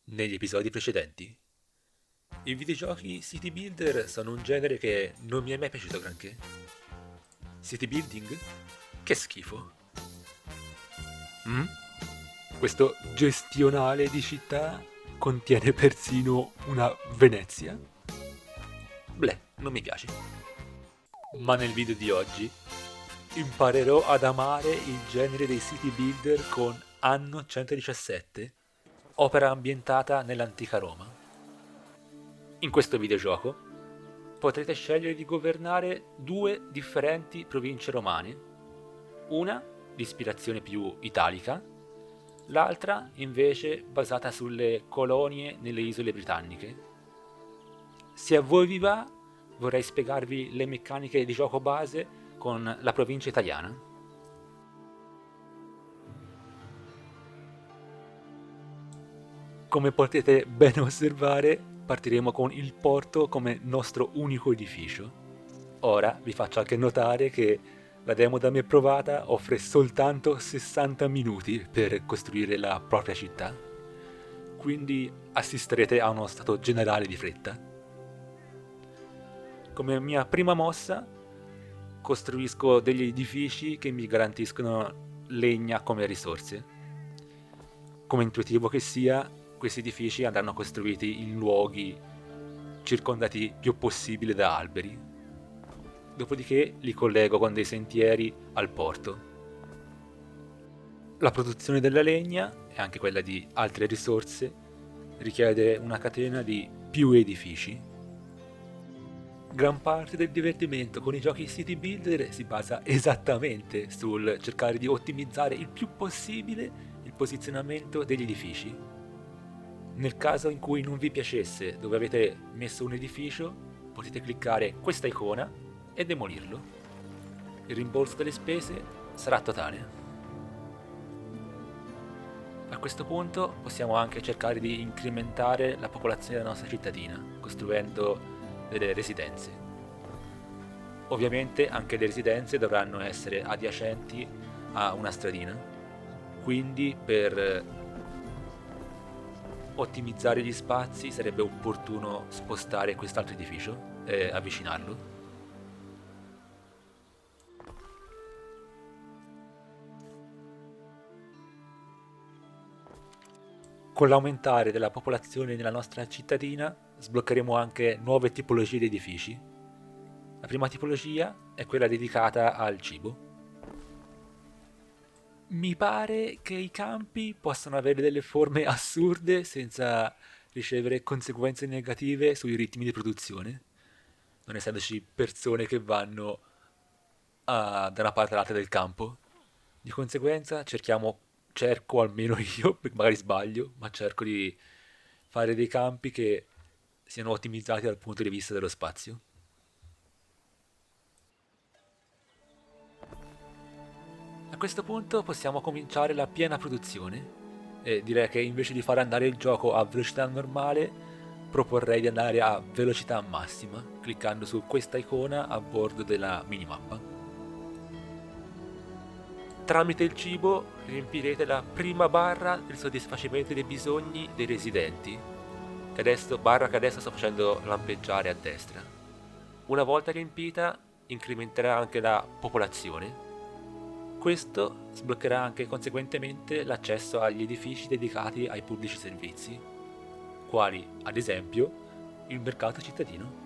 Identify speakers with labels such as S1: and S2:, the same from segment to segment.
S1: negli episodi precedenti. I videogiochi city builder sono un genere che non mi è mai piaciuto granché. City building? Che schifo. Mm? Questo gestionale di città contiene persino una Venezia? Bleh, non mi piace. Ma nel video di oggi imparerò ad amare il genere dei city builder con Anno 117, opera ambientata nell'antica Roma. In questo videogioco potrete scegliere di governare due differenti province romane, una di ispirazione più italica, l'altra invece basata sulle colonie nelle isole britanniche. Se a voi vi va, vorrei spiegarvi le meccaniche di gioco base con la provincia italiana. Come potete ben osservare, partiremo con il porto come nostro unico edificio. Ora vi faccio anche notare che la demo da me provata offre soltanto 60 minuti per costruire la propria città, quindi assisterete a uno stato generale di fretta. Come mia prima mossa costruisco degli edifici che mi garantiscono legna come risorse. Come intuitivo che sia, questi edifici andranno costruiti in luoghi circondati più possibile da alberi. Dopodiché li collego con dei sentieri al porto. La produzione della legna, e anche quella di altre risorse, richiede una catena di più edifici. Gran parte del divertimento con i giochi city builder si basa esattamente sul cercare di ottimizzare il più possibile il posizionamento degli edifici. Nel caso in cui non vi piacesse dove avete messo un edificio, potete cliccare questa icona e demolirlo. Il rimborso delle spese sarà totale. A questo punto possiamo anche cercare di incrementare la popolazione della nostra cittadina, costruendo delle residenze. Ovviamente anche le residenze dovranno essere adiacenti a una stradina, quindi per ottimizzare gli spazi sarebbe opportuno spostare quest'altro edificio e avvicinarlo. Con l'aumentare della popolazione nella nostra cittadina sbloccheremo anche nuove tipologie di edifici. La prima tipologia è quella dedicata al cibo. Mi pare che i campi possano avere delle forme assurde senza ricevere conseguenze negative sui ritmi di produzione, non essendoci persone che vanno da una parte all'altra del campo. Di conseguenza cerco almeno io, magari sbaglio, ma cerco di fare dei campi che siano ottimizzati dal punto di vista dello spazio. A questo punto possiamo cominciare la piena produzione e direi che invece di far andare il gioco a velocità normale proporrei di andare a velocità massima cliccando su questa icona a bordo della minimappa. Tramite il cibo riempirete la prima barra del soddisfacimento dei bisogni dei residenti, barra che adesso sto facendo lampeggiare a destra. Una volta riempita incrementerà anche la popolazione. Questo sbloccherà anche conseguentemente l'accesso agli edifici dedicati ai pubblici servizi, quali ad esempio il mercato cittadino.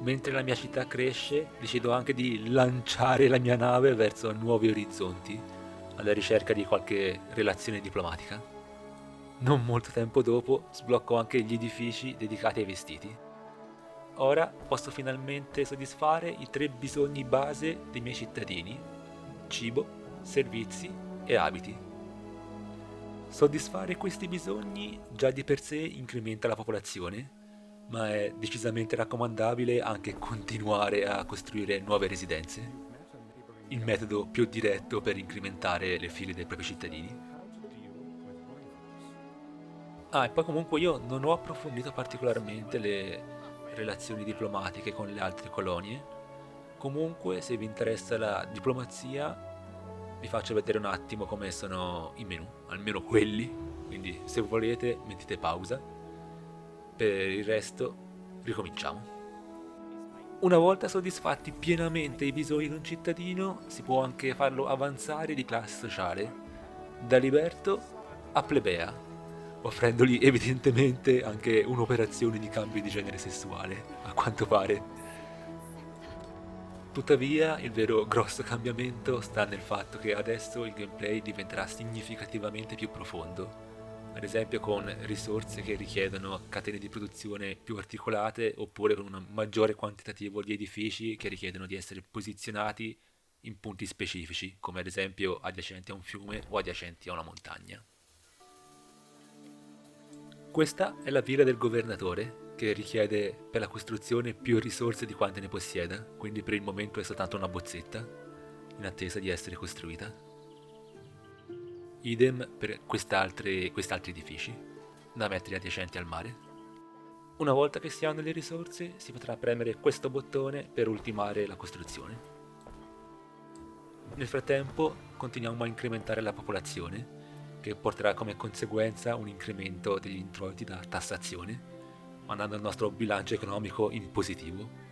S1: Mentre la mia città cresce, decido anche di lanciare la mia nave verso nuovi orizzonti, alla ricerca di qualche relazione diplomatica. Non molto tempo dopo sblocco anche gli edifici dedicati ai vestiti. Ora posso finalmente soddisfare i tre bisogni base dei miei cittadini: cibo, servizi e abiti. Soddisfare questi bisogni già di per sé incrementa la popolazione, ma è decisamente raccomandabile anche continuare a costruire nuove residenze, il metodo più diretto per incrementare le file dei propri cittadini. Ah, e poi comunque io non ho approfondito particolarmente le relazioni diplomatiche con le altre colonie. Comunque, se vi interessa la diplomazia, vi faccio vedere un attimo come sono i menu, almeno quelli, quindi se volete mettete pausa, per il resto ricominciamo. Una volta soddisfatti pienamente i bisogni di un cittadino, si può anche farlo avanzare di classe sociale, da liberto a plebea, offrendogli evidentemente anche un'operazione di cambio di genere sessuale, a quanto pare. Tuttavia, il vero grosso cambiamento sta nel fatto che adesso il gameplay diventerà significativamente più profondo, ad esempio con risorse che richiedono catene di produzione più articolate oppure con un maggiore quantitativo di edifici che richiedono di essere posizionati in punti specifici, come ad esempio adiacenti a un fiume o adiacenti a una montagna. Questa è la villa del governatore, che richiede per la costruzione più risorse di quante ne possieda, quindi per il momento è soltanto una bozzetta, in attesa di essere costruita. Idem per quest'altri edifici, da mettere adiacenti al mare. Una volta che si hanno le risorse, si potrà premere questo bottone per ultimare la costruzione. Nel frattempo continuiamo a incrementare la popolazione, che porterà come conseguenza un incremento degli introiti da tassazione, mandando il nostro bilancio economico in positivo.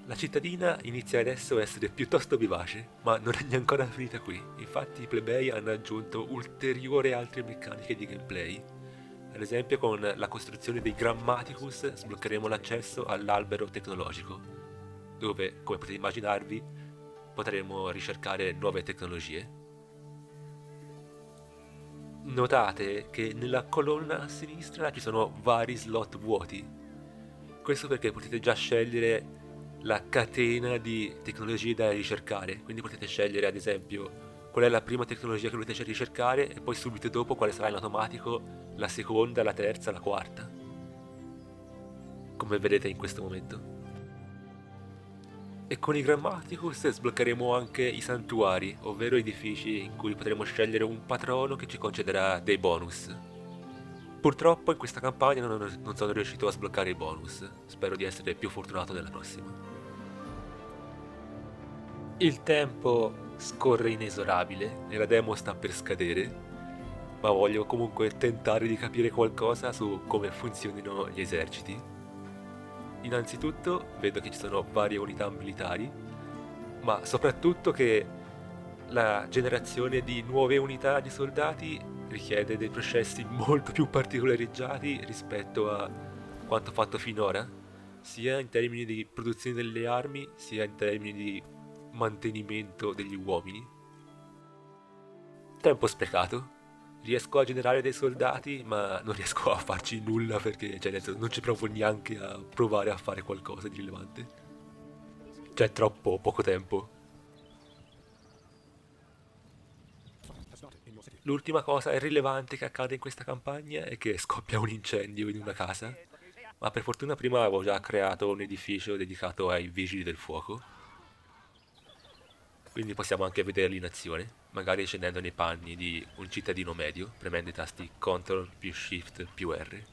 S1: La cittadina inizia adesso a essere piuttosto vivace, ma non è ancora finita qui. Infatti i plebei hanno aggiunto ulteriori altre meccaniche di gameplay. Ad esempio con la costruzione dei Grammaticus sbloccheremo l'accesso all'albero tecnologico, dove, come potete immaginarvi, potremo ricercare nuove tecnologie. Notate che nella colonna a sinistra ci sono vari slot vuoti. Questo perché potete già scegliere la catena di tecnologie da ricercare, quindi potete scegliere ad esempio qual è la prima tecnologia che volete ricercare e poi subito dopo quale sarà in automatico la seconda, la terza, la quarta, come vedete in questo momento. E con i Grammaticus sbloccheremo anche i santuari, ovvero edifici in cui potremo scegliere un patrono che ci concederà dei bonus. Purtroppo in questa campagna non sono riuscito a sbloccare i bonus, spero di essere più fortunato nella prossima. Il tempo scorre inesorabile, e la demo sta per scadere, ma voglio comunque tentare di capire qualcosa su come funzionino gli eserciti. Innanzitutto vedo che ci sono varie unità militari, ma soprattutto che la generazione di nuove unità di soldati richiede dei processi molto più particolareggiati rispetto a quanto fatto finora, sia in termini di produzione delle armi, sia in termini di mantenimento degli uomini. Tempo sprecato. Riesco a generare dei soldati, ma non riesco a farci nulla perché, cioè, non ci provo neanche a provare a fare qualcosa di rilevante. C'è troppo poco tempo. L'ultima cosa irrilevante che accade in questa campagna è che scoppia un incendio in una casa, ma per fortuna prima avevo già creato un edificio dedicato ai vigili del fuoco, quindi possiamo anche vederli in azione, magari scendendo nei panni di un cittadino medio, premendo i tasti CTRL più SHIFT più R.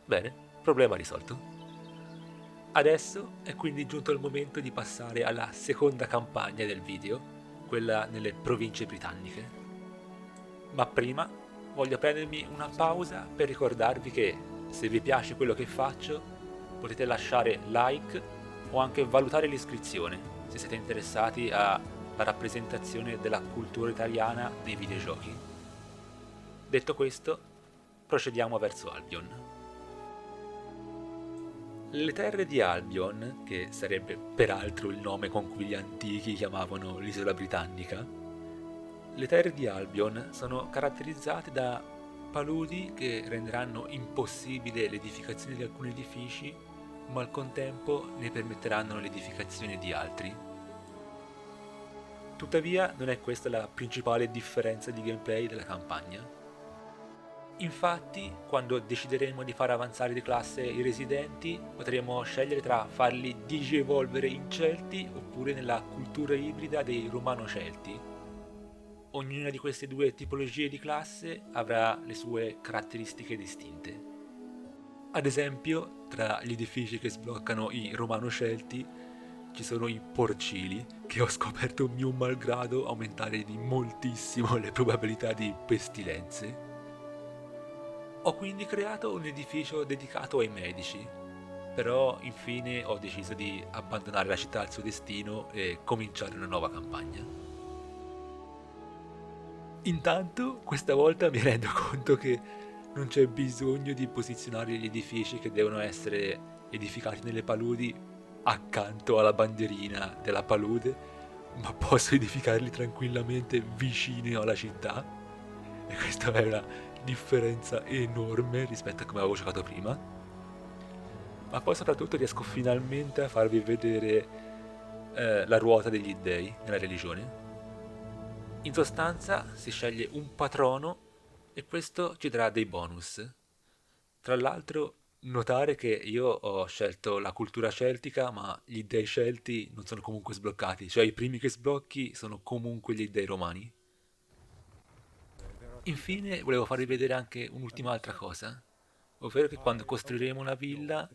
S1: Bene, problema risolto. Adesso è quindi giunto il momento di passare alla seconda campagna del video, quella nelle province britanniche. Ma prima voglio prendermi una pausa per ricordarvi che se vi piace quello che faccio potete lasciare like o anche valutare l'iscrizione se siete interessati alla rappresentazione della cultura italiana nei videogiochi. Detto questo, procediamo verso Albion. Le terre di Albion, che sarebbe peraltro il nome con cui gli antichi chiamavano l'isola britannica, le terre di Albion sono caratterizzate da paludi che renderanno impossibile l'edificazione di alcuni edifici, ma al contempo ne permetteranno l'edificazione di altri. Tuttavia non è questa la principale differenza di gameplay della campagna. Infatti, quando decideremo di far avanzare di classe i residenti, potremo scegliere tra farli digievolvere in Celti oppure nella cultura ibrida dei Romano-Celti. Ognuna di queste due tipologie di classe avrà le sue caratteristiche distinte. Ad esempio, tra gli edifici che sbloccano i Romano-Celti ci sono i porcili, che ho scoperto mio malgrado aumentare di moltissimo le probabilità di pestilenze. Ho quindi creato un edificio dedicato ai medici, però infine ho deciso di abbandonare la città al suo destino e cominciare una nuova campagna. Intanto, questa volta mi rendo conto che non c'è bisogno di posizionare gli edifici che devono essere edificati nelle paludi accanto alla bandierina della palude, ma posso edificarli tranquillamente vicino alla città. E questa è una differenza enorme rispetto a come avevo giocato prima. Ma poi soprattutto riesco finalmente a farvi vedere la ruota degli dei nella religione. In sostanza si sceglie un patrono e questo ci darà dei bonus. Tra l'altro, notare che io ho scelto la cultura celtica, ma gli dei celti non sono comunque sbloccati, cioè i primi che sblocchi sono comunque gli dei romani. Infine, volevo farvi vedere anche un'ultima altra cosa, ovvero che quando costruiremo una villa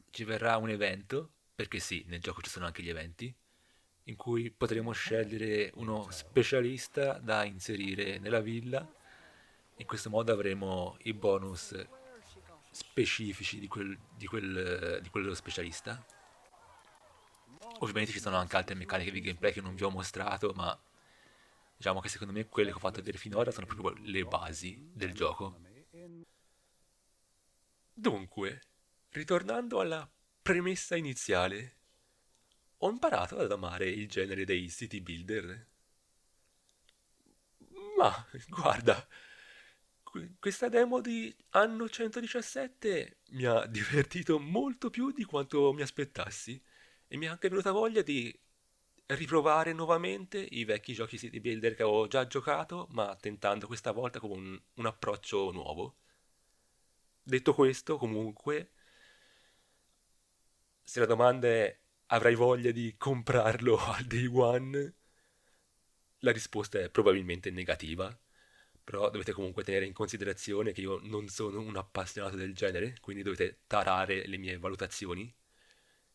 S1: ci verrà un evento, perché sì, nel gioco ci sono anche gli eventi, in cui potremo scegliere uno specialista da inserire nella villa. In questo modo avremo i bonus specifici di quello specialista. Ovviamente ci sono anche altre meccaniche di gameplay che non vi ho mostrato, ma diciamo che secondo me quelle che ho fatto vedere finora sono proprio le basi del gioco. Dunque, ritornando alla premessa iniziale, ho imparato ad amare il genere dei city builder. Ma guarda, questa demo di anno 117 mi ha divertito molto più di quanto mi aspettassi e mi è anche venuta voglia di riprovare nuovamente i vecchi giochi city builder che avevo già giocato, ma tentando questa volta con un approccio nuovo. Detto questo, comunque, se la domanda è avrai voglia di comprarlo al day one, la risposta è probabilmente negativa, però dovete comunque tenere in considerazione che io non sono un appassionato del genere, quindi dovete tarare le mie valutazioni.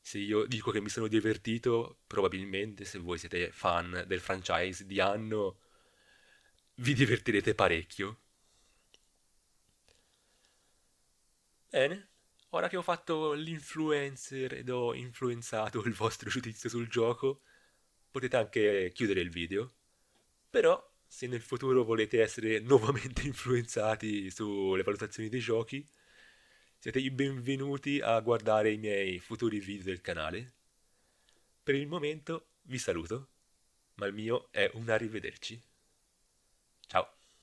S1: Se io dico che mi sono divertito, probabilmente se voi siete fan del franchise di Anno, vi divertirete parecchio. Bene, ora che ho fatto l'influencer ed ho influenzato il vostro giudizio sul gioco, potete anche chiudere il video. Però, se nel futuro volete essere nuovamente influenzati sulle valutazioni dei giochi, siete i benvenuti a guardare i miei futuri video del canale. Per il momento vi saluto, ma il mio è un arrivederci. Ciao!